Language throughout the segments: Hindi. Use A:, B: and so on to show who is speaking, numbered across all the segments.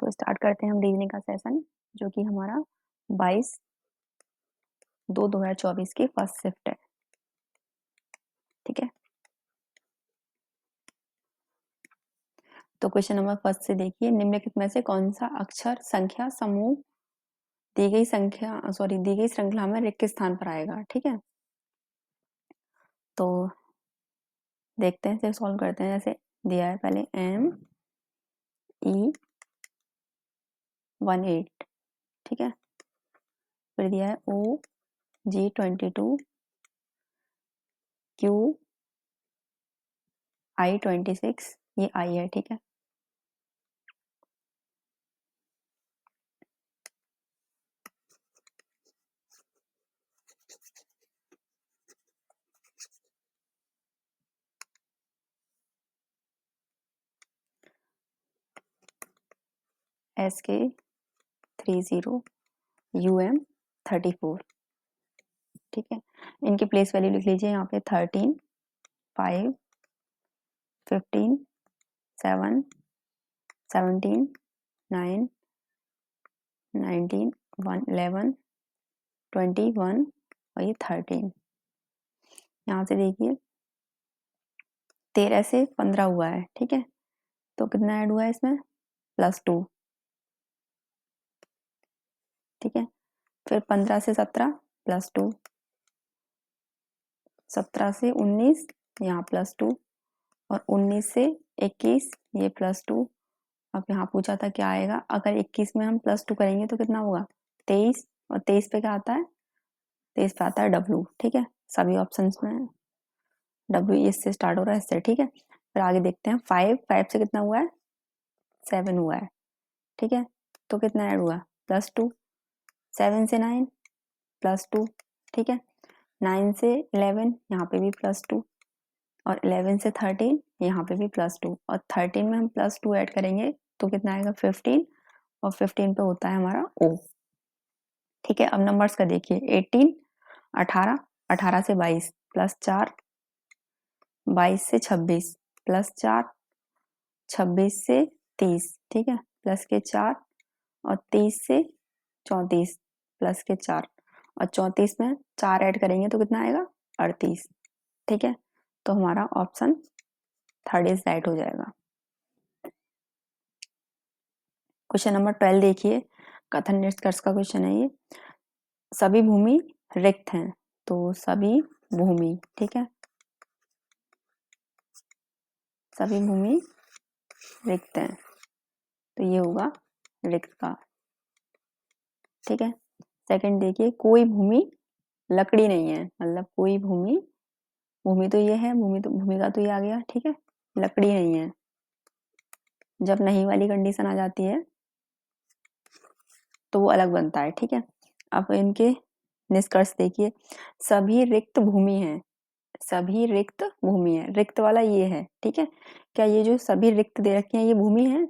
A: तो स्टार्ट करते हैं हम रीजनिंग का सेशन, जो कि हमारा 22/2/2024 की फर्स्ट शिफ्ट है। ठीक है, तो क्वेश्चन नंबर फर्स्ट से देखिए, निम्नलिखित में से कौन सा अक्षर संख्या समूह दी गई श्रृंखला में रिक्त स्थान पर आएगा। ठीक है, तो देखते हैं, फिर सॉल्व करते हैं। जैसे दिया है पहले ME18, ठीक है, फिर दिया है OG22, QI26, ये I है। ठीक है, SK30, UM34। ठीक है, इनकी प्लेस वैल्यू लिख लीजिए यहाँ पे 13, 5, 15, 7, 17, 9, 19, 1, 11, 21 और ये 13। यहाँ से देखिए 13 से 15 हुआ है। ठीक है, तो कितना ऐड हुआ है इसमें, +2। ठीक है, फिर 15 से 17 +2, 17 से 19 यहाँ +2 और 19 से 21 ये +2। अब यहाँ पूछा था क्या आएगा, अगर 21 में हम +2 करेंगे तो कितना होगा, 23, और 23 पे क्या आता है, 23 पे आता है W। ठीक है, सभी ऑप्शंस में W इससे स्टार्ट हो रहा है, इससे। ठीक है, फिर आगे देखते हैं, 5 से कितना हुआ है, 7 हुआ है। ठीक है, तो कितना ऐड हुआ, +2, 7 से 9 +2। ठीक है, 9 से 11 यहाँ पे भी +2 और 11 से 13 यहाँ पे भी +2 और 13 में हम +2 ऐड करेंगे तो कितना आएगा, 15 और 15 पे होता है हमारा O। ठीक है, अब नंबर्स का देखिए, 18, 18, 18 से 22 +4, 22 से 26 +4, 26 से 30। ठीक है, प्लस के 4 और 30 से 34 प्लस के 4 और 34 में 4 ऐड करेंगे तो कितना आएगा, 38। ठीक है, तो हमारा ऑप्शन 3rd इज राइट हो जाएगा। क्वेश्चन नंबर 12 देखिए, कथन निष्कर्ष का क्वेश्चन है ये। सभी भूमि रिक्त हैं, तो सभी भूमि, ठीक है, सभी भूमि रिक्त हैं, तो ये होगा रिक्त का। ठीक है, सेकंड देखिए, कोई भूमि लकड़ी नहीं है, मतलब कोई भूमि, भूमि तो ये है, भूमि का तो ये आ गया। ठीक है, लकड़ी नहीं है, जब नहीं वाली कंडीशन आ जाती है तो वो अलग बनता है। ठीक है, अब इनके निष्कर्ष देखिए, सभी रिक्त भूमि है, सभी रिक्त भूमि है, रिक्त वाला ये है। ठीक है, क्या ये जो सभी रिक्त दे रखे हैं ये भूमि है,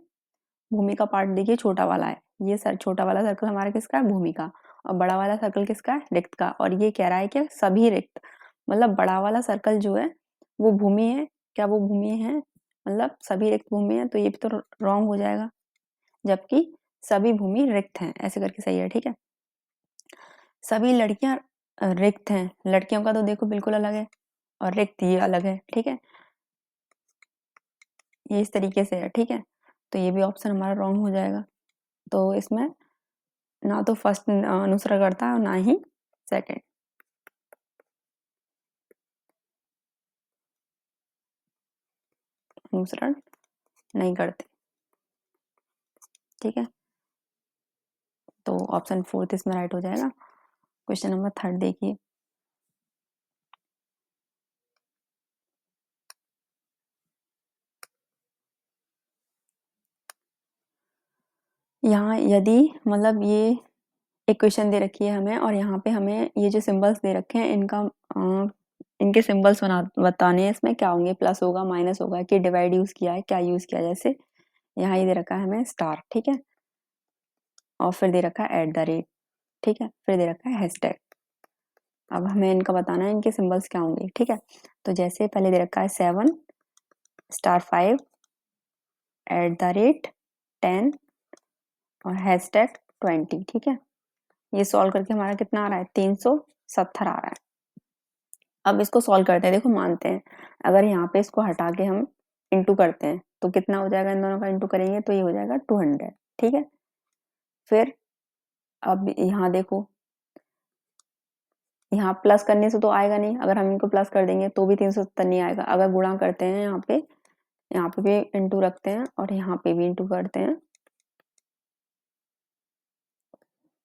A: भूमि का पार्ट देखिए छोटा वाला है, ये छोटा वाला सर्कल हमारा किसका है, भूमि का, और बड़ा वाला सर्कल किसका है, रिक्त का। और ये कह रहा है कि सभी रिक्त, मतलब बड़ा वाला सर्कल जो है वो भूमि है, क्या वो भूमि है, मतलब सभी रिक्त भूमि है, तो ये भी तो रॉन्ग हो जाएगा, जबकि सभी भूमि रिक्त हैं, ऐसे करके सही है। ठीक है, सभी लड़कियां रिक्त हैं, लड़कियों का तो देखो बिल्कुल अलग है और रिक्त ये अलग है। ठीक है, ये इस तरीके से है। ठीक है, तो ये भी ऑप्शन हमारा रॉन्ग हो जाएगा, तो इसमें ना तो फर्स्ट अनुसरण करता है और ना ही सेकंड। अनुसरण नहीं करते। ठीक है, तो ऑप्शन 4 इसमें राइट हो जाएगा। क्वेश्चन नंबर 3 देखिए, यहाँ यदि मतलब ये एक क्वेश्चन दे रखी है हमें और यहाँ पे हमें ये जो सिंबल्स दे रखे हैं इनके सिंबल्स बताने हैं, इसमें क्या होंगे, प्लस होगा, माइनस होगा, कि डिवाइड यूज किया है, क्या यूज किया है। जैसे यहाँ ये दे रखा है हमें स्टार, ठीक है, और फिर दे रखा है @ ठीक है, फिर दे रखा है हैशटैग। अब हमें इनका बताना है इनके सिंबल्स क्या होंगे। ठीक है, तो जैसे पहले दे रखा है 7 *5 @ 10 और हैशटैग 20। ठीक है, ये सॉल्व करके हमारा कितना आ रहा है, 370 आ रहा है। अब इसको सॉल्व करते हैं, देखो मानते हैं अगर यहाँ पे इसको हटा के हम इंटू करते हैं तो कितना हो जाएगा, इन दोनों का इंटू करेंगे तो ये हो जाएगा 200। ठीक है, फिर अब यहाँ देखो, यहाँ प्लस करने से तो आएगा नहीं, अगर हम इनको प्लस कर देंगे तो भी 370 नहीं आएगा। अगर गुणा करते हैं यहाँ पे भी इंटू रखते हैं और यहाँ पे भी इंटू करते हैं,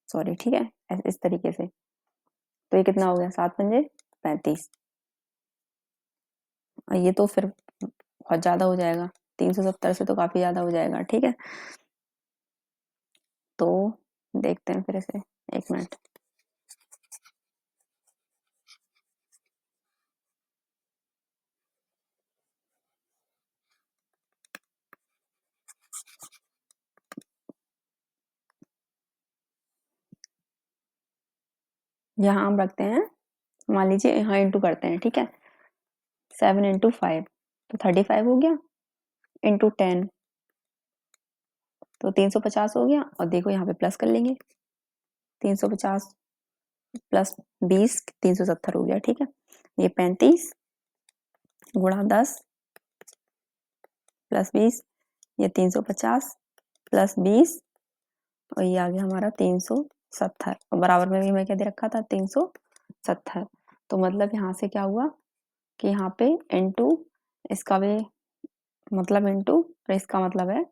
A: सॉरी, ठीक है, इस तरीके से, तो ये कितना हो गया, 7 पंजे 35। और ये तो फिर बहुत ज्यादा हो जाएगा, 370 से तो काफी ज्यादा हो जाएगा। ठीक है, तो देखते हैं फिर से, एक मिनट। यहाँ हम रखते हैं, मान लीजिए यहाँ इंटू करते हैं। ठीक है, 7 इंटू 5 तो 35 हो गया, इंटू 10 तो 350 हो गया। और देखो यहाँ पे प्लस कर लेंगे, 350 प्लस 20 370 हो गया। ठीक है, ये 35 गुणा 10 प्लस 20, ये 350 प्लस 20, और ये आ गया हमारा 370। और बराबर में भी मैं क्या दे रखा था, 370। तो मतलब यहाँ से क्या हुआ कि यहाँ पे इंटू, इसका भी मतलब इंटू और इसका मतलब है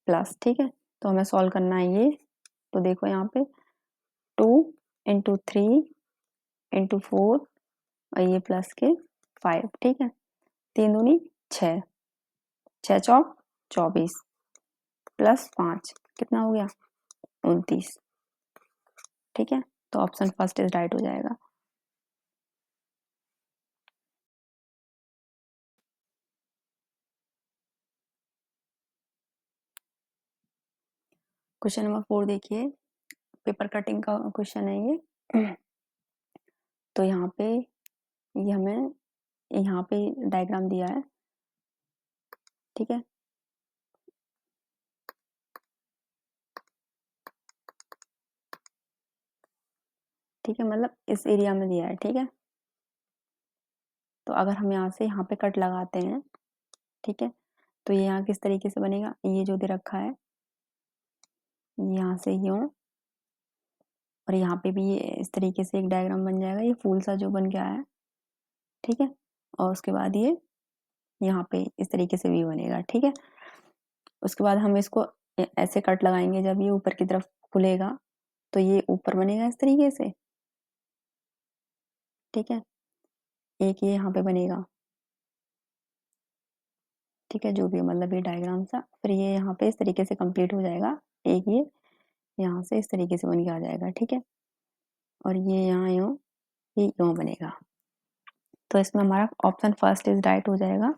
A: प्लस। ठीक है, तो हमें सॉल्व करना है ये। तो देखो यहाँ पे 2 इंटू 3 इंटू 4 और ये प्लस के 5। ठीक है, 3 दूनी 6, 6 चौक 24 प्लस 5 कितना हो गया, 29। ठीक है, तो ऑप्शन फर्स्ट इज राइट हो जाएगा। क्वेश्चन नंबर 4 देखिए, पेपर कटिंग का क्वेश्चन है ये। तो यहाँ पे ये हमें यहाँ पे डायग्राम दिया है। ठीक है, ठीक है, मतलब इस एरिया में दिया है। ठीक है, तो अगर हम यहाँ से यहाँ पे कट लगाते हैं, ठीक है, तो ये यहाँ किस तरीके से बनेगा, ये जो दे रखा है यहाँ से यूं, और यहाँ पे भी ये इस तरीके से एक डायग्राम बन जाएगा, ये फूल सा जो बन के आया है। ठीक है, और उसके बाद ये यहाँ पे इस तरीके से भी बनेगा। ठीक है, उसके बाद हम इसको ऐसे कट लगाएंगे, जब ये ऊपर की तरफ खुलेगा तो ये ऊपर बनेगा इस तरीके से। ठीक है, एक ये यहाँ पे बनेगा। ठीक है, जो भी मतलब ये डायग्राम सा, फिर ये यहाँ पे इस तरीके से कंप्लीट हो जाएगा। एक ये यहाँ से इस तरीके से बन के आ जाएगा। ठीक है, और ये यहाँ यूं, ये यूं बनेगा। तो इसमें हमारा ऑप्शन फर्स्ट इज राइट हो जाएगा।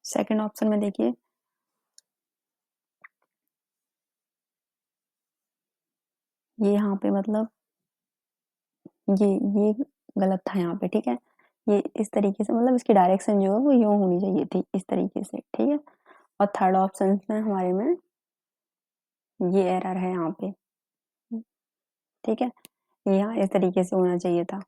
A: सेकंड ऑप्शन में देखिए, ये यहाँ पे मतलब ये गलत था यहाँ पे। ठीक है, ये इस तरीके से, मतलब इसकी डायरेक्शन जो है वो यूं होनी चाहिए थी, इस तरीके से। ठीक है, और थर्ड ऑप्शन में हमारे में ये एरर है यहाँ पे। ठीक है, ये यहाँ इस तरीके से होना चाहिए था।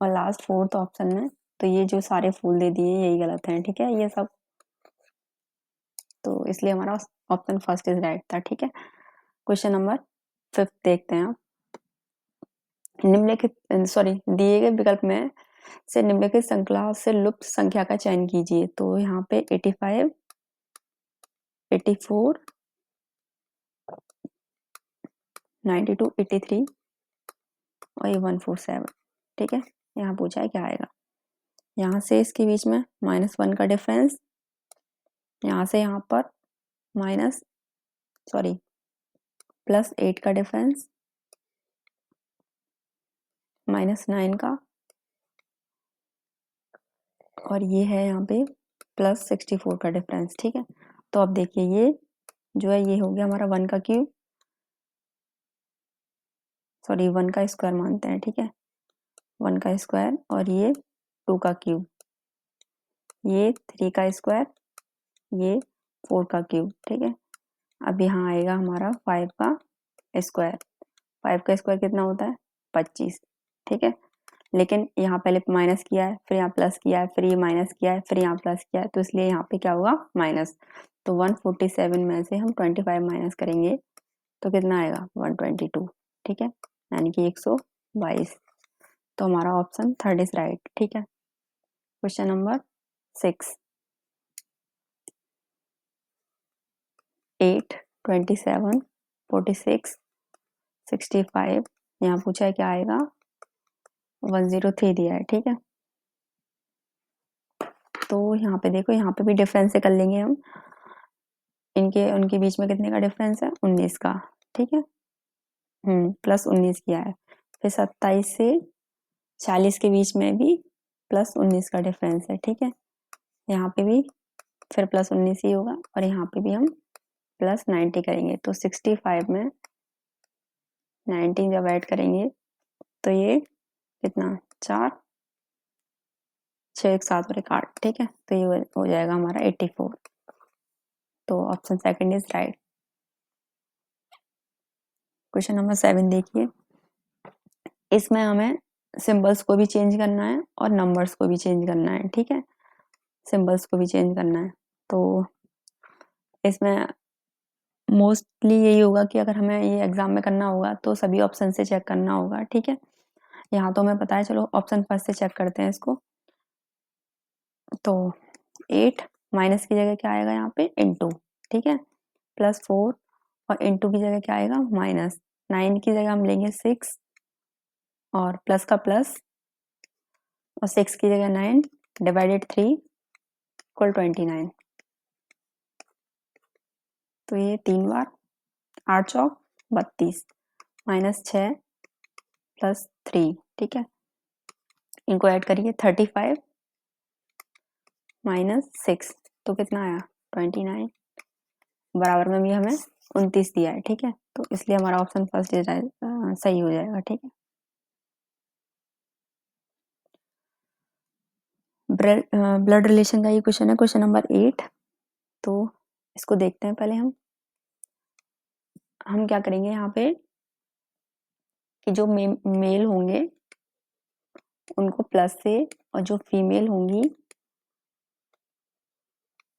A: और लास्ट फोर्थ ऑप्शन में तो ये जो सारे फूल दे दिए यही गलत हैं। ठीक है, ये सब, तो इसलिए हमारा ऑप्शन फर्स्ट इज राइट था। ठीक है, क्वेश्चन नंबर 5 देखते हैं आप। निम्नलिखित सॉरी दिए गए विकल्प में से निम्नलिखित श्रृंखला से लुप्त संख्या का चयन कीजिए। तो यहाँ पे 85, 84, 92, 83 और ये 147। ठीक है, यहाँ पूछा है क्या आएगा। यहाँ से इसके बीच में -1 का डिफरेंस, यहाँ से यहाँ पर माइनस सॉरी +8 का डिफरेंस, -9 का, और ये है यहाँ पे +64 का डिफरेंस, ठीक है। तो अब देखिए ये जो है ये हो गया हमारा 1 का क्यूब, सॉरी 1 का स्क्वायर मानते हैं, ठीक है, 1 का स्क्वायर, और ये 2 का क्यूब, ये 3 का स्क्वायर, ये 4 का क्यूब, ठीक है। अब यहाँ आएगा हमारा 5 का स्क्वायर। 5 का स्क्वायर कितना होता है? 25, ठीक है। लेकिन यहाँ पहले माइनस किया है, फिर यहाँ प्लस किया है, फिर ये माइनस किया है, फिर यहाँ प्लस किया है, तो इसलिए यहाँ पे क्या होगा? माइनस। तो 147 में से हम 25 माइनस करेंगे तो कितना आएगा? 122, ठीक है, यानी कि 122। तो हमारा ऑप्शन थर्ड इज राइट, ठीक है। क्वेश्चन नंबर 6, 8, 27, 46, 65, यहाँ पूछा है क्या आएगा? 103 दिया है, ठीक है। तो यहाँ पे देखो, यहाँ पे भी डिफरेंस से कर लेंगे हम, इनके उनके बीच में कितने का डिफरेंस है? 19 का, ठीक है, +19 किया है। फिर 27 से 40 के बीच में भी +19 का डिफरेंस है, ठीक है। यहाँ पे भी फिर +19 ही होगा, और यहाँ पे भी हम +90 करेंगे, तो 65 में 19 जब ऐड करेंगे तो ये कितना? 4, 6, 1, 7 और 1, 8, ठीक है। तो ये हो जाएगा हमारा 84। तो option second is right. Question number 7 देखिए, इसमें हमें सिंबल्स को भी चेंज करना है और नंबर्स को भी चेंज करना है, ठीक है, सिंबल्स को भी चेंज करना है। तो इसमें मोस्टली यही होगा कि अगर हमें ये एग्जाम में करना होगा तो सभी ऑप्शन से चेक करना होगा, ठीक है। यहाँ तो हमें पता है, चलो ऑप्शन फर्स्ट से चेक करते हैं इसको। तो 8 माइनस की जगह क्या आएगा यहाँ पे? इंटू, ठीक है, +4, और इंटू की जगह क्या आएगा? माइनस। 9 की जगह हम लेंगे 6, और प्लस का प्लस, और 6 की जगह 9, डिवाइडेड 3 इक्वल 29। तो ये 3 बार, 8 चौक 32, -6 +3, ठीक है। इनको ऐड करिए, 35 -6, तो कितना आया? 29। बराबर में भी हमें 29 दिया है, ठीक है, तो इसलिए हमारा ऑप्शन फर्स्ट सही हो जाएगा, ठीक है। ब्लड रिलेशन का ये क्वेश्चन है, क्वेश्चन नंबर 8। तो इसको देखते हैं पहले हम क्या करेंगे यहाँ पे कि जो मेल होंगे उनको प्लस से, और जो फीमेल होंगी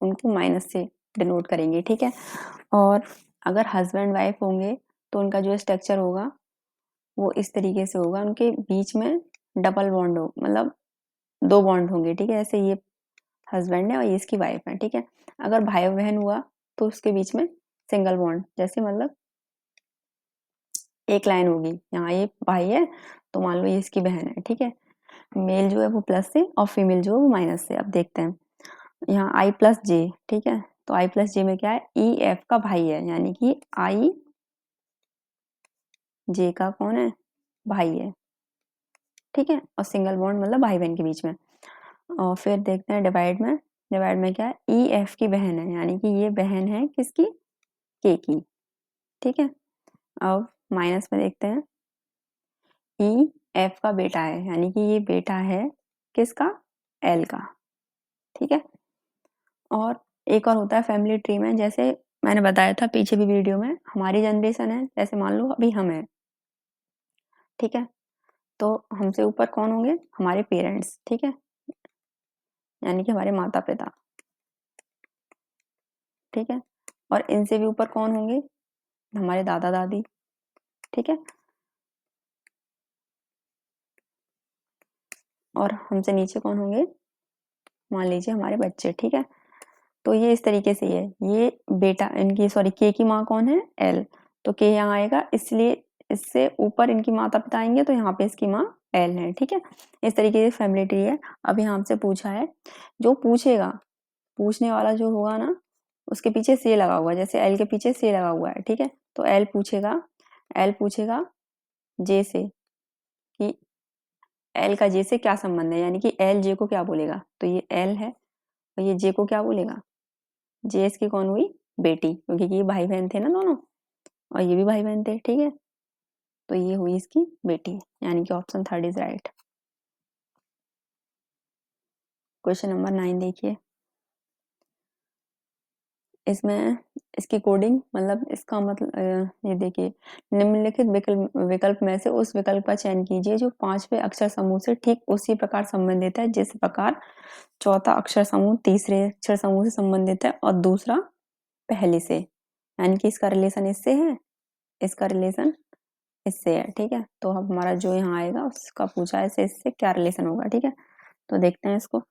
A: उनको माइनस से डिनोट करेंगे, ठीक है। और अगर हस्बैंड वाइफ होंगे तो उनका जो स्ट्रक्चर होगा वो इस तरीके से होगा, उनके बीच में डबल बॉन्ड हो, मतलब 2 बॉन्ड होंगे, ठीक है। जैसे ये हस्बैंड है और ये इसकी वाइफ है, ठीक है। अगर भाई बहन हुआ तो उसके बीच में सिंगल बॉन्ड, जैसे मतलब एक लाइन होगी, यहाँ ये भाई है तो मान लो ये इसकी बहन है, ठीक है। मेल जो है वो प्लस से और फीमेल जो है वो माइनस से। अब देखते हैं यहाँ I+J, ठीक है, तो I+J में क्या है? EF का भाई है, यानी कि IJ का कौन है? भाई है, ठीक है, और सिंगल बॉन्ड मतलब भाई बहन के बीच में। और फिर देखते हैं डिवाइड में क्या है? EF की बहन है, यानी कि ये बहन है किसकी? K की, ठीक है। अब माइनस में देखते हैं, EF का बेटा है, यानी कि ये बेटा है किसका? L का, ठीक है। और एक और होता है फैमिली ट्री में, जैसे मैंने बताया था पीछे भी वीडियो में, हमारी जनरेशन है, जैसे मान लो अभी हम हैं, ठीक है, तो हमसे ऊपर कौन होंगे? हमारे पेरेंट्स, ठीक है, यानी कि हमारे माता पिता, ठीक है। और इनसे भी ऊपर कौन होंगे? हमारे दादा दादी, ठीक है। और हमसे नीचे कौन होंगे? मान लीजिए हमारे बच्चे, ठीक है। तो ये इस तरीके से है, ये बेटा इनकी, सॉरी के की माँ कौन है? एल, तो के यहाँ आएगा, इसलिए इससे ऊपर इनकी माता पिता आएंगे, तो यहाँ पे इसकी माँ एल है, ठीक है। इस तरीके से फैमिली ट्री है। अब यहाँ हमसे पूछा है, जो पूछेगा, पूछने वाला जो होगा ना, उसके पीछे से लगा हुआ है, जैसे एल के पीछे से लगा हुआ है, ठीक है। तो एल पूछेगा जे से कि एल का जे से क्या संबंध है, यानी कि एल जे को क्या बोलेगा, तो ये एल है और ये जे को क्या बोलेगा, जे इसकी कौन हुई, बेटी, क्योंकि ये भाई बहन थे ना दोनों और ये भी भाई बहन थे, ठीक है, तो ये हुई इसकी बेटी, यानी कि option third is right. Question number 9 देखिए, इसमें इसकी कोडिंग मतलब इसका मतलब ये देखिए, निम्नलिखित विकल्प में से उस विकल्प का चयन कीजिए जो पांचवें अक्षर समूह से ठीक उसी प्रकार संबंधित है जिस प्रकार चौथा अक्षर समूह तीसरे अक्षर समूह से संबंधित है और दूसरा पहले से, यानी कि इसका रिलेशन इससे है, इसका रिलेशन इससे है, ठीक है, तो अब हमारा जो यहाँ आएगा उसका पूछा है इससे क्या रिलेशन होगा, ठीक है, तो देखते हैं इसको।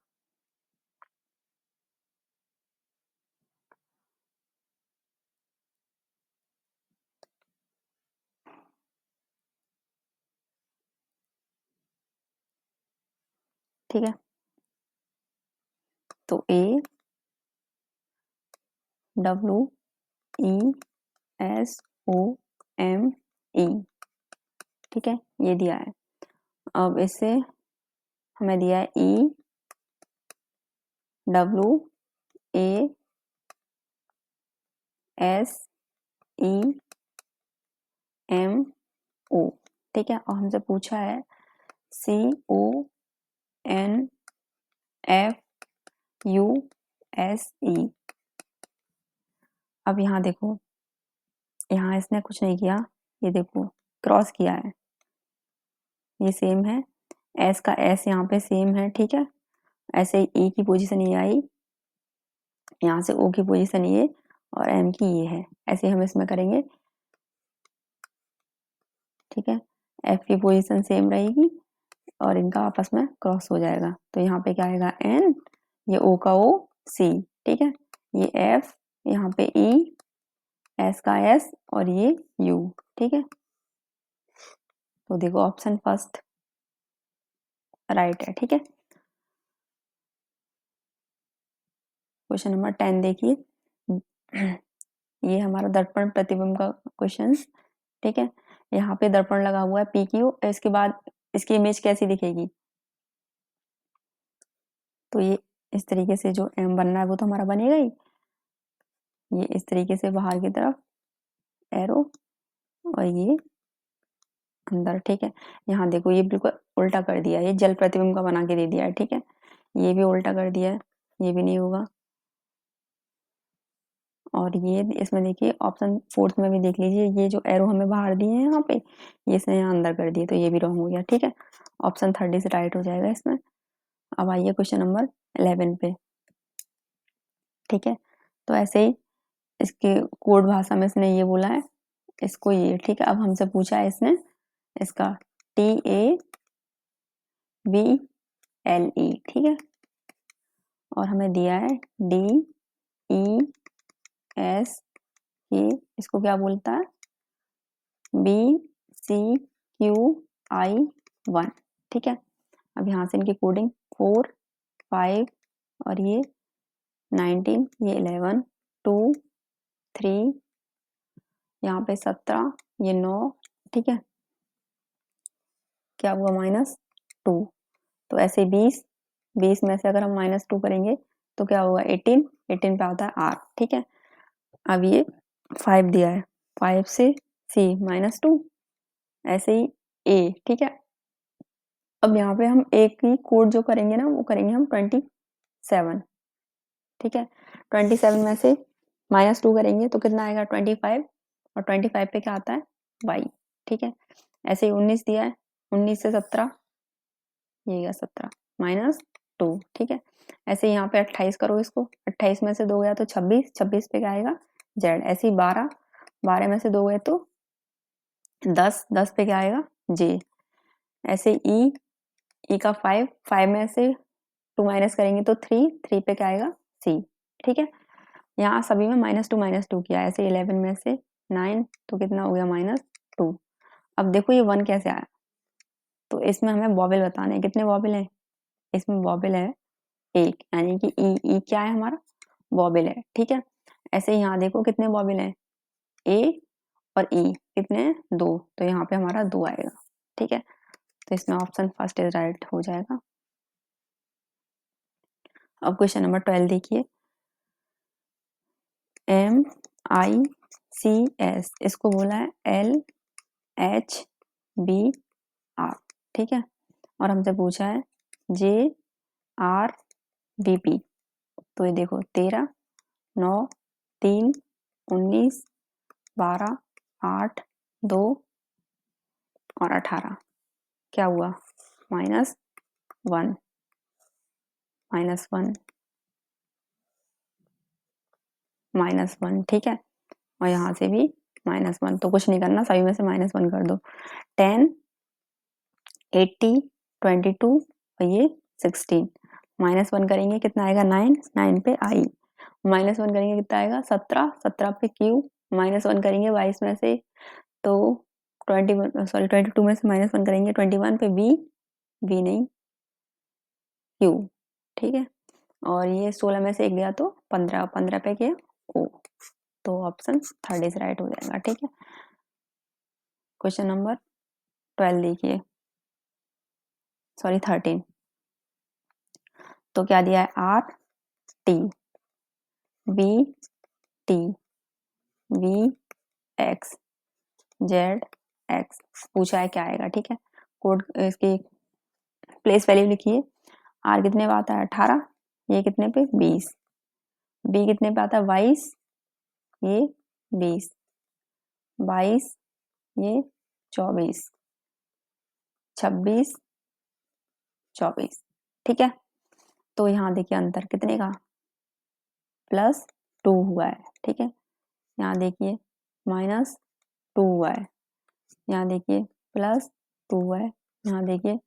A: ठीक है, तो A W E S O M E, ठीक है, ये दिया है। अब इससे हमें दिया है E W A S E M O, ठीक है, और हमसे पूछा है C O N F U S E। अब यहाँ देखो, यहाँ इसने कुछ नहीं किया, ये देखो क्रॉस किया है, ये सेम है, एस का एस यहाँ पे सेम है, ठीक है, ऐसे ही ई की पोजीशन ये आई, यहाँ से ओ की पोजीशन ये और एम की ये है, ऐसे हम इसमें करेंगे, ठीक है, एफ की पोजीशन सेम रहेगी और इनका आपस में क्रॉस हो जाएगा, तो यहाँ पे क्या आएगा एन, ये ओ का ओ सी, ठीक है, ये एफ, यहाँ पे ई, एस का एस और ये यू, ठीक है, तो देखो ऑप्शन फर्स्ट राइट है, ठीक है। क्वेश्चन नंबर 10 देखिए, ये हमारा दर्पण प्रतिबिंब का क्वेश्चन, ठीक है, यहाँ पे दर्पण लगा हुआ है पी क्यू, इसके बाद इसकी इमेज कैसी दिखेगी, तो ये इस तरीके से जो एम बन रहा है वो तो हमारा बनेगा ही, ये इस तरीके से बाहर की तरफ एरो और ये अंदर, ठीक है, यहाँ देखो ये बिल्कुल उल्टा कर दिया, ये जल प्रतिबिंब का बना के दे दिया है, ठीक है, ये भी उल्टा कर दिया है, ये भी नहीं होगा, और ये इसमें देखिए ऑप्शन फोर्थ में भी देख लीजिए, ये जो एरो हमें बाहर दिए हैं यहाँ पे, ये इसने यहाँ अंदर कर दिए, तो ये भी रॉन्ग हो गया, ठीक है, ऑप्शन थर्ड से राइट हो जाएगा इसमें। अब आइए क्वेश्चन नंबर 11 पे, ठीक है, तो ऐसे ही इसके कोड भाषा में इसने ये बोला है, इसको ये, ठीक है, अब हमसे पूछा है इसने इसका TABLE, ठीक है, और हमें दिया है DES, ये इसको क्या बोलता है BCQI1, ठीक है, अब यहाँ से इनकी कोडिंग 4 5 और ये 19, ये 11 2 3, यहाँ पे 17, ये 9, ठीक है, क्या हुआ -2, तो ऐसे 20 में से अगर हम -2 करेंगे तो क्या होगा 18 पे आता है R, ठीक है, अब ये 5 दिया है, 5 से C -2, ऐसे ही A, ठीक है, अब यहाँ पे हम एक ही कोड जो करेंगे ना वो करेंगे हम 27, ठीक है, 27 में से -2 करेंगे तो कितना आएगा 25, और 25 पे क्या आता है Y, ठीक है, ऐसे ही 19 दिया है, 19 से 17, ये गया 17 -2, ठीक है, ऐसे यहाँ पे 28 करो इसको, 28 में से 2 गया तो 26, 26 पे क्या आएगा Z, ऐसे ही 12, 12 में से 2 गए तो 10, 10 पे क्या आएगा J, ऐसे E का 5, 5 में से 2 माइनस करेंगे तो 3, 3 पे क्या आएगा C, ठीक है, यहाँ सभी में -2 किया, ऐसे 11 में से 9 तो कितना हो गया -2। अब देखो ये 1 कैसे आया, तो इसमें हमें वॉवेल बताने हैं, कितने वॉवेल हैं, इसमें वॉवेल है एक, यानी कि ई क्या है हमारा वॉवेल है, ठीक है, ऐसे यहाँ देखो कितने वॉवेल हैं ए और ई कितने 2, तो यहाँ पे हमारा 2 आएगा, ठीक है, तो इसमें ऑप्शन फर्स्ट इज राइट हो जाएगा। अब क्वेश्चन नंबर 12 देखिए, MICS इसको बोला है LHBR, ठीक है, और हमसे पूछा है JRBP। तो ये देखो 13, 9, 3, 19, 12, 8, 2 और 18, क्या हुआ -1, -1, ठीक है, और यहाँ से भी -1, तो कुछ नहीं करना, सभी में से -1 कर दो। 10, 80, 22 और ये 16, -1 करेंगे कितना आएगा 9, 9 पे आई, -1 करेंगे कितना आएगा 17, 17 पे Q, -1 करेंगे 22 में से तो 22 में से -1 करेंगे 21 पे V नहीं Q, ठीक है, और ये 16 में से 1 गया तो 15, 15 पे क्या O, तो ऑप्शन थर्ड इज राइट हो जाएगा, ठीक है। क्वेश्चन नंबर 12 देखिए, सॉरी 13, तो क्या दिया है RT, BT, VX, ZX, पूछा है क्या आएगा, ठीक है। कोड इसकी प्लेस वैल्यू लिखिए, R कितने पे आता है 18, ये कितने पे 20, B कितने पे आता है 22, ये 20, 22, ये 24, 26, 24, ठीक है। तो यहाँ देखिए अंतर कितने का +2 हुआ है, ठीक है, यहाँ देखिए -2 हुआ है, यहाँ देखिए +2 हुआ है, यहाँ देखिए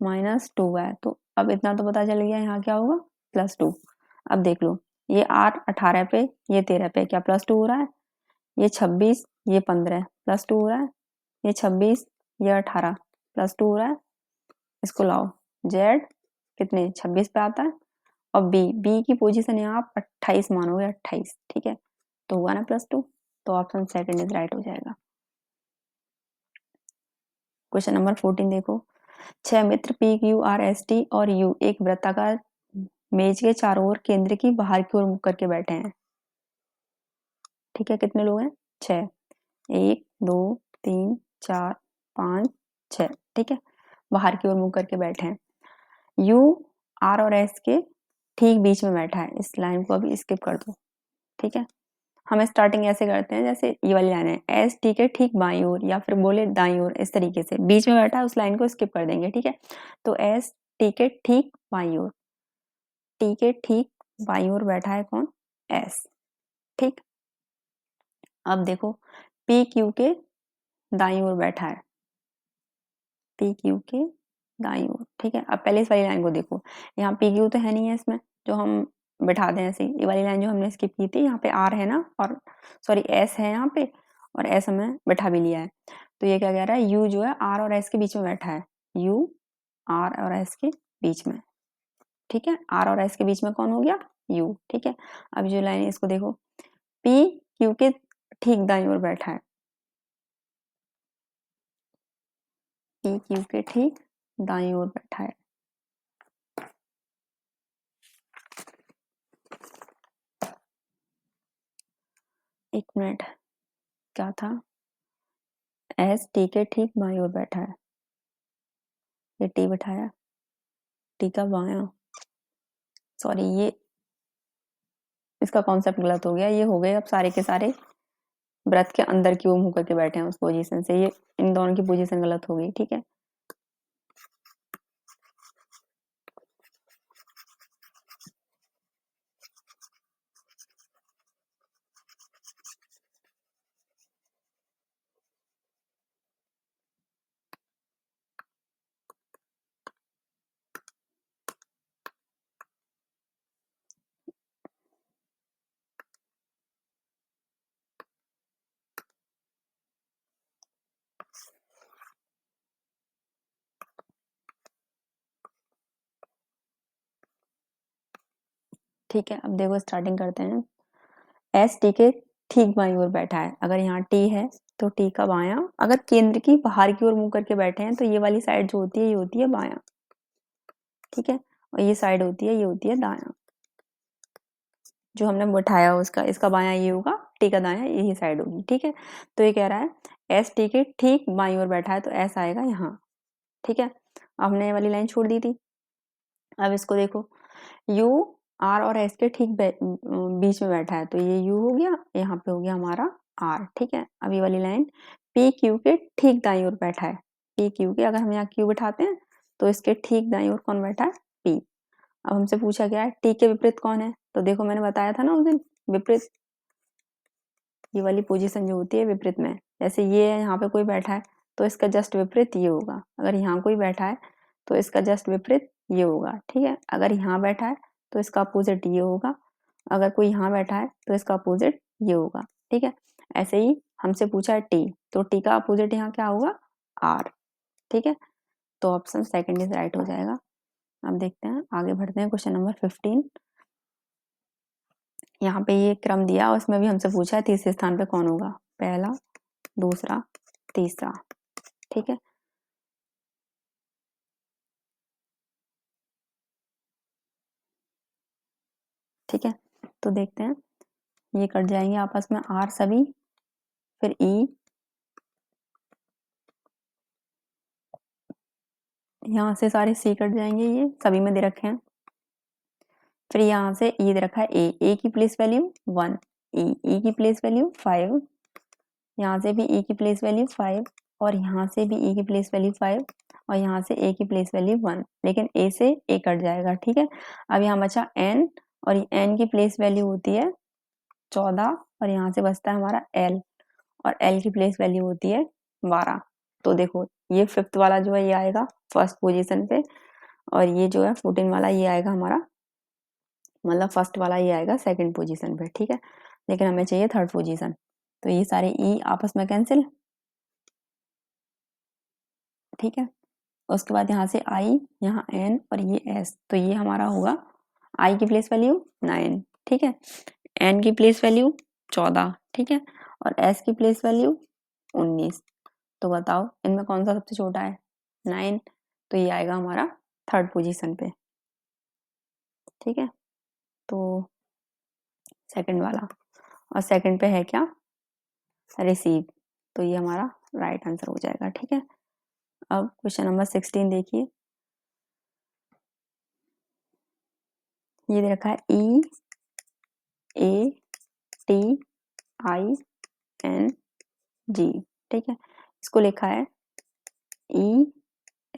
A: -2 हुआ है, तो अब इतना तो पता चल गया यहाँ क्या होगा +2। अब देख लो, ये 8 18 पे, ये 13 पे क्या +2 हो रहा है, ये 26, ये 15 +2 हो रहा है, ये 26, ये 18 +2 हो रहा है, इसको लाओ Z कितने 26 पे आता है, और बी की पोजीशन यहाँ आप 28 मानोगे, 28, ठीक है, तो हुआ ना +2, तो ऑप्शन सेकंड इज राइट हो जाएगा। क्वेश्चन नंबर 14 देखो, 6 मित्र PQRST और U एक वृत्ताकार मेज के चारों ओर केंद्र की बाहर की ओर मुख करके बैठे हैं, ठीक है, कितने लोग हैं 6, 1 2 3 4 5 6, ठीक है, बाहर की ओर मुख करके बैठे हैं, U R और S के ठीक बीच में बैठा है, इस लाइन को अभी स्किप कर दो, ठीक है। हम स्टार्टिंग ऐसे करते हैं जैसे ये वाली लाइन है, एस टी के ठीक बाईं ओर या फिर बोले दाईं ओर, इस तरीके से बीच में बैठा है उस लाइन को स्किप कर देंगे, ठीक है। तो एस टी के ठीक बाईं ओर, टी के ठीक बाईं ओर बैठा है कौन एस, ठीक। अब देखो पी क्यू के दाईं ओर बैठा है, पी क्यू के दाईं ओर, ठीक है। अब पहले इस वाली लाइन को देखो, यहाँ पी क्यू तो है नहीं है इसमें, जो हम बिठा दें ऐसे, ये वाली लाइन जो हमने स्किप की थी, यहाँ पे आर है ना, और सॉरी एस है यहाँ पे, और एस हमें बिठा भी लिया है, तो ये क्या कह रहा है, यू जो है आर और एस के बीच में बैठा है, यू आर और एस के बीच में, ठीक है, आर और एस के बीच में कौन हो गया यू, ठीक है। अब जो लाइन है इसको देखो, पी क्यू के ठीक दाईं ओर बैठा है, पी क्यू के ठीक दाईं ओर बैठा है, एक मिनट क्या था, एस टी के ठीक बाईं ओर बैठा है, ये टी बिठाया, टी का बायां, सॉरी ये इसका कॉन्सेप्ट गलत हो गया, ये हो गए अब सारे के सारे ब्रेथ के अंदर की ओर मुंह करके बैठे हैं उस पोजीशन से, ये इन दोनों की पोजीशन गलत हो गई, ठीक है। ठीक है, अब देखो स्टार्टिंग करते हैं, एस टी के ठीक बाईं ओर बैठा है। अगर यहाँ टी है तो टी का बायां, अगर केंद्र की बाहर की ओर मुंह करके बैठे हैं तो ये वाली साइड जो होती है ये होती है बायां, ठीक है, और ये साइड होती है, ये होती है दायां। जो हमने बैठाया उसका, इसका बायां ये होगा, टी का दायां यही साइड होगी, ठीक है। तो ये कह रहा है एस टी के ठीक बाईं ओर बैठा है तो एस आएगा यहाँ, ठीक है। हमने ये वाली लाइन छोड़ दी थी। अब इसको देखो, यू आर और एस के ठीक बीच में बैठा है तो ये यू हो गया, यहाँ पे हो गया हमारा आर, ठीक है। अब ये वाली लाइन पी क्यू के ठीक दाईं ओर बैठा है, पी क्यू के, अगर हम यहाँ क्यू बिठाते हैं तो इसके ठीक दाईं ओर कौन बैठा है, पी। अब हमसे पूछा गया है टी के विपरीत कौन है, तो देखो मैंने बताया था ना उस दिन, विपरीत, ये वाली पोजीशन जो होती है विपरीत में, जैसे ये यहाँ पे कोई बैठा है तो इसका जस्ट विपरीत ये होगा, अगर यहाँ कोई बैठा है तो इसका जस्ट विपरीत ये होगा, ठीक है। अगर यहाँ बैठा है तो इसका अपोजिट ये होगा, अगर कोई यहाँ बैठा है तो इसका अपोजिट ये होगा, ठीक है। ऐसे ही हमसे पूछा है टी, तो टी का अपोजिट यहाँ क्या होगा, आर, ठीक है। तो ऑप्शन सेकंड इज राइट हो जाएगा। अब देखते हैं, आगे बढ़ते हैं, क्वेश्चन नंबर 15। यहाँ पे ये क्रम दिया, उसमें भी हमसे पूछा है तीसरे स्थान पे कौन होगा, पहला, दूसरा, तीसरा, ठीक है। ठीक है, तो देखते हैं, ये कट जाएंगे आपस में आर सभी, फिर ई, यहाँ से सारे सी कट जाएंगे, ये सभी में दे रखे हैं। फिर यहाँ से ई दे रखा है ए की प्लेस वैल्यू 1, ई की प्लेस वैल्यू 5, यहाँ से भी ई की प्लेस वैल्यू 5, और यहाँ से भी ई की प्लेस वैल्यू 5, और यहाँ से ए की प्लेस वैल्यू 1, लेकिन ए से ए कट जाएगा, ठीक है। अब यहाँ बचा एन, और एन की प्लेस वैल्यू होती है 14, और यहाँ से बचता है हमारा एल, और एल की प्लेस वैल्यू होती है 12। तो देखो ये फिफ्थ वाला जो है ये आएगा फर्स्ट पोजीशन पे, और ये जो है 14 वाला ये आएगा हमारा, मतलब फर्स्ट वाला ये आएगा सेकंड पोजीशन पे, ठीक है। लेकिन हमें चाहिए थर्ड पोजीशन, तो ये सारे ई आपस में कैंसिल, ठीक है। उसके बाद यहाँ से आई, यहाँ एन, और ये एस, तो ये हमारा होगा आई की प्लेस वैल्यू 9, ठीक है, एन की प्लेस वैल्यू 14, ठीक है, और एस की प्लेस वैल्यू 19। तो बताओ इनमें कौन सा सबसे छोटा है, 9, तो ये आएगा हमारा थर्ड पोजीशन पे, ठीक है। तो सेकंड वाला, और सेकंड पे है क्या, रिसीव, तो ये हमारा राइट आंसर हो जाएगा, ठीक है। अब क्वेश्चन नंबर 16 देखिए, ये दे रखा है ई A T I N G, ठीक है। इसको लिखा है E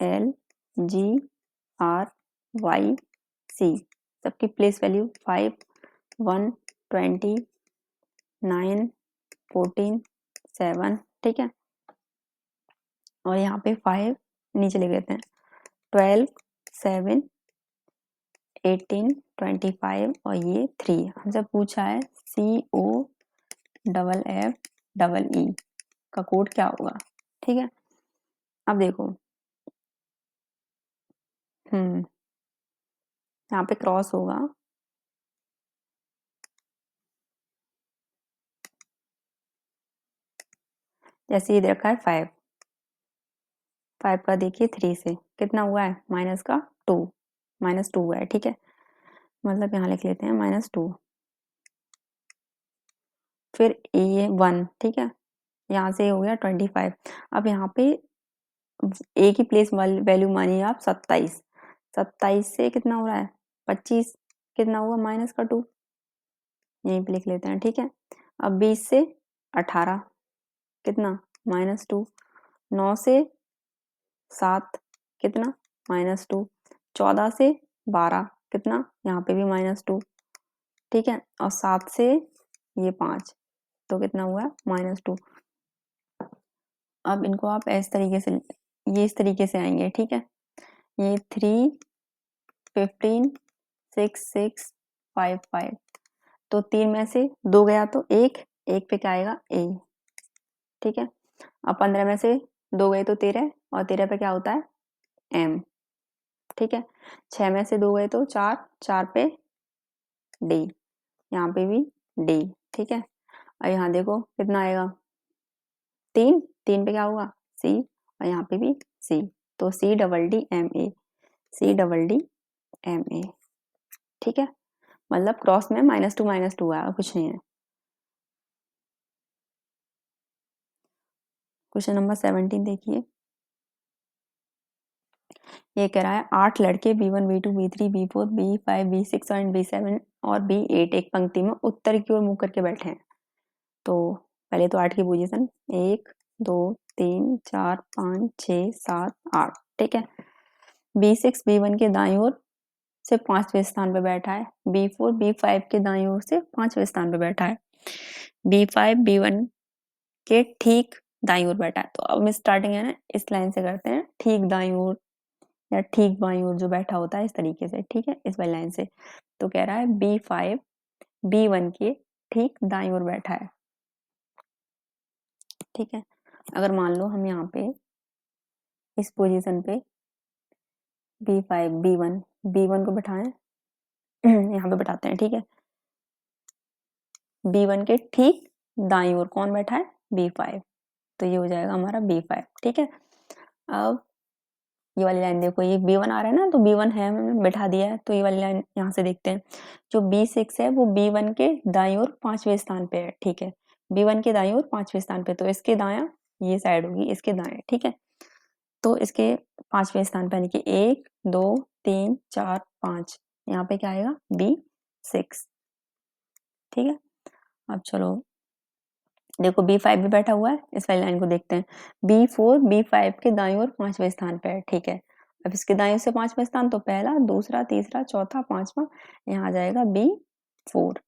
A: L G R Y C, सबकी प्लेस वैल्यू 5, 1, 20, 9, 14, 7, ठीक है। और यहाँ पे 5 नीचे लिख देते हैं, 12, 7, 18, 25, और ये 3। हमसे पूछा है COFFEE का कोड क्या होगा, ठीक है। अब देखो, यहाँ पे क्रॉस होगा, जैसे ये रखा है 5, 5 का देखिए 3 से कितना हुआ है, माइनस का 2, -2 हुआ है, ठीक है। मतलब यहाँ लिख लेते हैं -2, फिर ये 1, ठीक है, यहाँ से हो गया 25। अब यहाँ पे ए की प्लेस वैल्यू मानिए आप 27, 27 से कितना हो रहा है 25, कितना हुआ -2, यहीं पे लिख लेते हैं, ठीक है। अब 20 से 18 कितना -2, 9 से 7 कितना -2, 14 से 12 कितना, यहाँ पे भी -2, ठीक है, और 7 से ये 5, तो कितना हुआ -2। अब इनको आप इस तरीके से, ये इस तरीके से आएंगे, ठीक है। ये 3, 15, 6, 6, 5, 5, तो 3 में से 2 गया तो एक पे क्या आएगा ए, ठीक है। अब 15 में से 2 गए तो 13, और 13 पे क्या होता है एम, ठीक है। 6 में से 2 गए तो 4, 4 पे डी, यहाँ पे भी डी, ठीक है। और यहाँ देखो कितना आएगा, 3, 3 पे क्या होगा C, और यहाँ पे भी C, तो CDDMA, CDDMA, ठीक है। मतलब क्रॉस में -2 है और कुछ नहीं है। क्वेश्चन नंबर 17 देखिए, ये कह रहा है 8 लड़के B1 B2 B3 B4 B5 B6 और B7 और B8 एक पंक्ति में उत्तर की ओर मुंह करके बैठे हैं। तो पहले तो 8 की पोजीशन 1 2 3 4 5 6 7 8, ठीक है। B6 B1 के दाईं ओर से 5वें स्थान पे बैठा है, B4 B5 के दाईं ओर से 5वें स्थान पे बैठा है, B5 B1 के ठीक दाईं ओर बैठा है। तो अब हम स्टार्टिंग है ना इस लाइन से करते हैं, ठीक दाईं ओर या ठीक बाईं ओर जो बैठा होता है इस तरीके से, ठीक है, इस वाली लाइन से। तो कह रहा है B5 B1 के ठीक दाईं ओर बैठा है, ठीक है। अगर मान लो हम यहाँ पे इस पोजीशन पे B5 B1 को बैठाएं, यहाँ पे बैठाते हैं, ठीक है। B1 के ठीक दाईं ओर कौन बैठा है, B5, तो ये हो जाएगा हमारा B5, ठीक है। अब ये वाली लाइन देखो, ये B1 आ रहा है ना, तो B1 है, हमने बैठा दिया है, तो ये वाली लाइन यहाँ से देखते हैं। जो B6 है वो B1 के दाईं ओर 5वें स्थान पे है, ठीक है। B1 के दाईं ओर 5वें स्थान पे, तो इसके दायां ये साइड होगी, इसके दाएं, ठीक है। तो इसके 5वें स्थान पे यानी कि 1 2 3 4 5, यहाँ पे क्या आएगा B6, ठीक है। अब चलो देखो B5 भी बैठा हुआ है, इस वाली लाइन को देखते हैं। B4 B5 के दाईं ओर 5वें स्थान पे है, ठीक है। अब इसके दाईं ओर से 5वां स्थान, तो पहला दूसरा तीसरा चौथा 5वां, यहाँ आ जाएगा B4,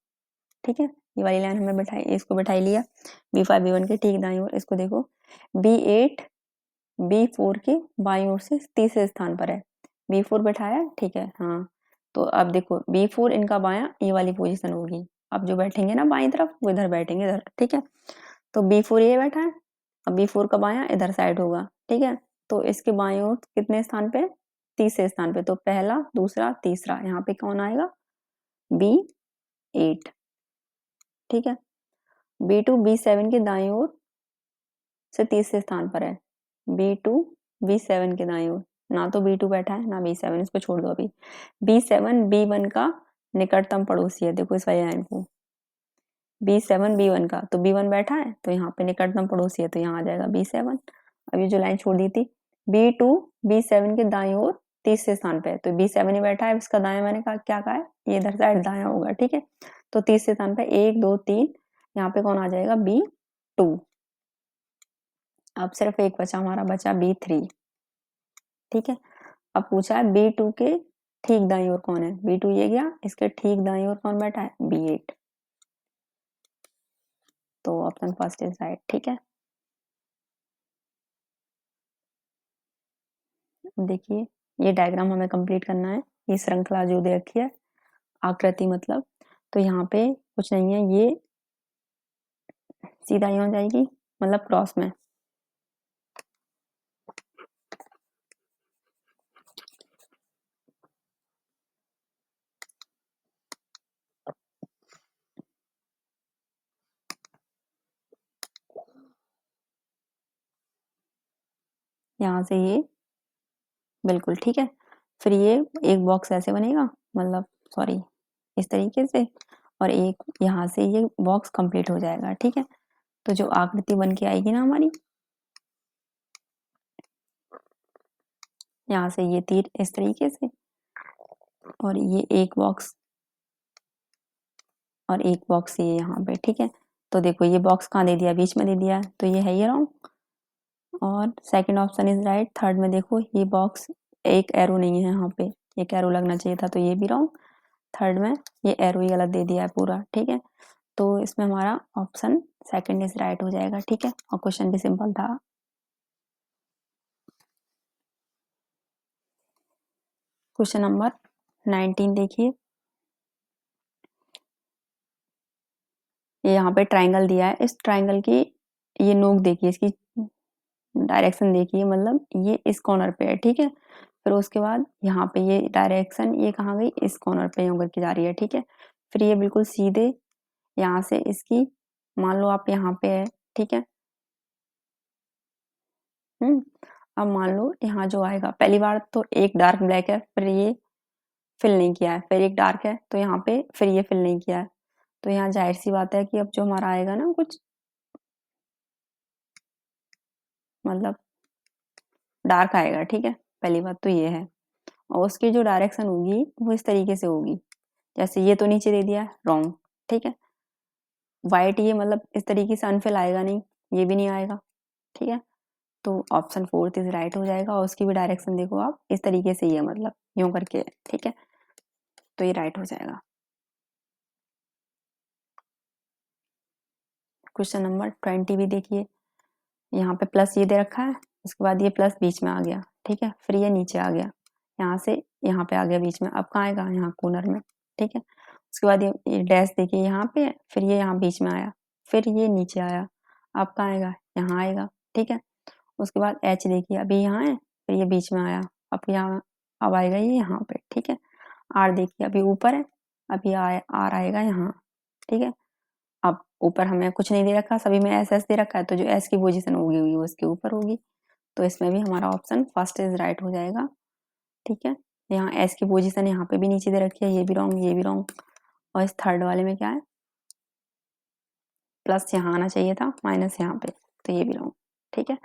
A: ठीक है। ये वाली लाइन हमने बैठाई, इसको बैठाई लिया। B5 B1 के ठीक दाईं ओर, इसको देखो B8 B4 के बाईं ओर से तीसरे स्थान पर है, B4 बैठाया, ठीक है, हाँ। तो अब देखो B4 इनका बायां ये वाली पोजीशन होगी, अब जो बैठेंगे ना बाईं तरफ वो इधर बैठेंगे, इधर, ठीक है। तो B4 ये बैठा है, अब B4 का बायां इधर साइड होगा, ठीक है। तो इसके बाईं ओर कितने स्थान पे, तीसरे स्थान पे, तो पहला दूसरा तीसरा, यहाँ पे कौन आएगा B8, ठीक है। B2 B7 के दाईं ओर से तीसरे स्थान पर है, B2 B7 के दाईं ओर, ना तो B2 बैठा है ना B7, इसको छोड़ दो अभी। B7 B1 का निकटतम पड़ोसी है, देखो इस वाली लाइन को, B7 B1 का, तो B1 बैठा है तो यहाँ पे निकटतम पड़ोसी है, तो यहाँ आ जाएगा B7। अब ये जो लाइन छोड़ दी थी, B2 B7 के दाईं ओर तीसरे स्थान पे है, तो B7 ही बैठा है, इसका दायां मैंने कहा क्या कहा है, ये इधर साइड दायां होगा, ठीक है। तो तीसरे स्थान पे 1 2 3, यहाँ पे कौन आ जाएगा B2। अब सिर्फ एक बचा, हमारा बचा B3, ठीक है। अब पूछा है B2 के ठीक दाईं ओर कौन है, B2 ये गया, इसके ठीक दाईं ओर कौन बैठा है B8, तो ऑप्शन फर्स्ट इज राइट, ठीक है। देखिए ये डायग्राम हमें कंप्लीट करना है, ये श्रृंखला जो दे रखी है, आकृति मतलब, तो यहाँ पे कुछ नहीं है, ये सीधा यहाँ जाएगी, मतलब क्रॉस में, यहाँ से ये बिल्कुल ठीक है। फिर ये एक बॉक्स ऐसे बनेगा, मतलब सॉरी इस तरीके से, और एक यहाँ से ये बॉक्स कंप्लीट हो जाएगा, ठीक है। तो जो आकृति बन के आएगी ना हमारी, यहाँ से ये तीर इस तरीके से, और ये एक बॉक्स और एक बॉक्स ये यहाँ पे, ठीक है। तो देखो ये बॉक्स कहाँ दे दिया, बीच में दे दिया, तो ये है ये रॉन्ग, और second option is right. Third में देखो ये बॉक्स एक एरो नहीं है, यहाँ पे एक एरो लगना चाहिए था, तो ये भी रॉन्ग। थर्ड में ये एरो ही गलत दे दिया है पूरा, ठीक है। तो इसमें हमारा ऑप्शन सेकंड इज राइट हो जाएगा, ठीक है। और क्वेश्चन भी सिंपल था। क्वेश्चन नंबर 19 देखिए, ये यहाँ पे ट्राइंगल दिया है, इस ट्राइंगल की ये नोक देखिए, इसकी डायरेक्शन देखिए, मतलब ये इस कॉर्नर पे है, ठीक है। फिर उसके बाद यहाँ पे ये डायरेक्शन ये कहाँ गई, इस कॉर्नर पे यूं करके जा रही है, ठीक है। फिर ये बिल्कुल सीधे यहाँ से इसकी मान लो आप यहाँ पे है, ठीक है। अब मान लो यहाँ जो आएगा, पहली बार तो एक डार्क ब्लैक है, फिर ये फिल नहीं किया है, फिर एक डार्क है तो यहाँ पे फिर ये फिल नहीं किया है, तो यहाँ जाहिर सी बात है कि अब जो हमारा आएगा ना कुछ मतलब डार्क आएगा, ठीक है। पहली बात तो ये है, और उसकी जो डायरेक्शन होगी वो इस तरीके से होगी, जैसे ये तो नीचे दे दिया रॉन्ग, ठीक है। वाइट ये मतलब इस तरीके से अनफिल आएगा नहीं, ये भी नहीं आएगा, ठीक है। तो ऑप्शन फोर्थ इज राइट हो जाएगा, और उसकी भी डायरेक्शन देखो आप इस तरीके से ही है, मतलब यूं करके, ठीक है। तो ये राइट हो जाएगा। क्वेश्चन नंबर 20 भी देखिए, यहाँ पे प्लस ये दे रखा है, उसके बाद ये प्लस बीच में आ गया, ठीक है। फिर ये नीचे आ गया, यहाँ से यहाँ पे आ गया बीच में, अब कहाँ आएगा, यहाँ कॉर्नर में, ठीक है। उसके बाद ये डैश देखिए यहाँ पे, फिर ये यहाँ बीच में आया, फिर ये नीचे आया, अब कहाँ आएगा, यहाँ आएगा, ठीक है। उसके बाद एच देखिए, अभी यहाँ है, फिर ये बीच में आया, अब यहाँ अब आएगा ये यहाँ पे, ठीक है। आर देखिए अभी ऊपर है, अभी आर आएगा यहाँ, ठीक है। अब ऊपर हमें कुछ नहीं दे रखा, सभी में एस एस दे रखा है, तो जो एस की पोजीशन होगी वो इसके ऊपर होगी, तो इसमें भी हमारा ऑप्शन फर्स्ट इज राइट हो जाएगा, ठीक है। यहाँ एस की पोजीशन यहाँ पे भी नीचे दे रखी है, ये भी रॉन्ग, ये भी रॉन्ग, और इस थर्ड वाले में क्या है, प्लस यहाँ आना चाहिए था, माइनस यहाँ पे, तो ये भी रॉन्ग, ठीक है।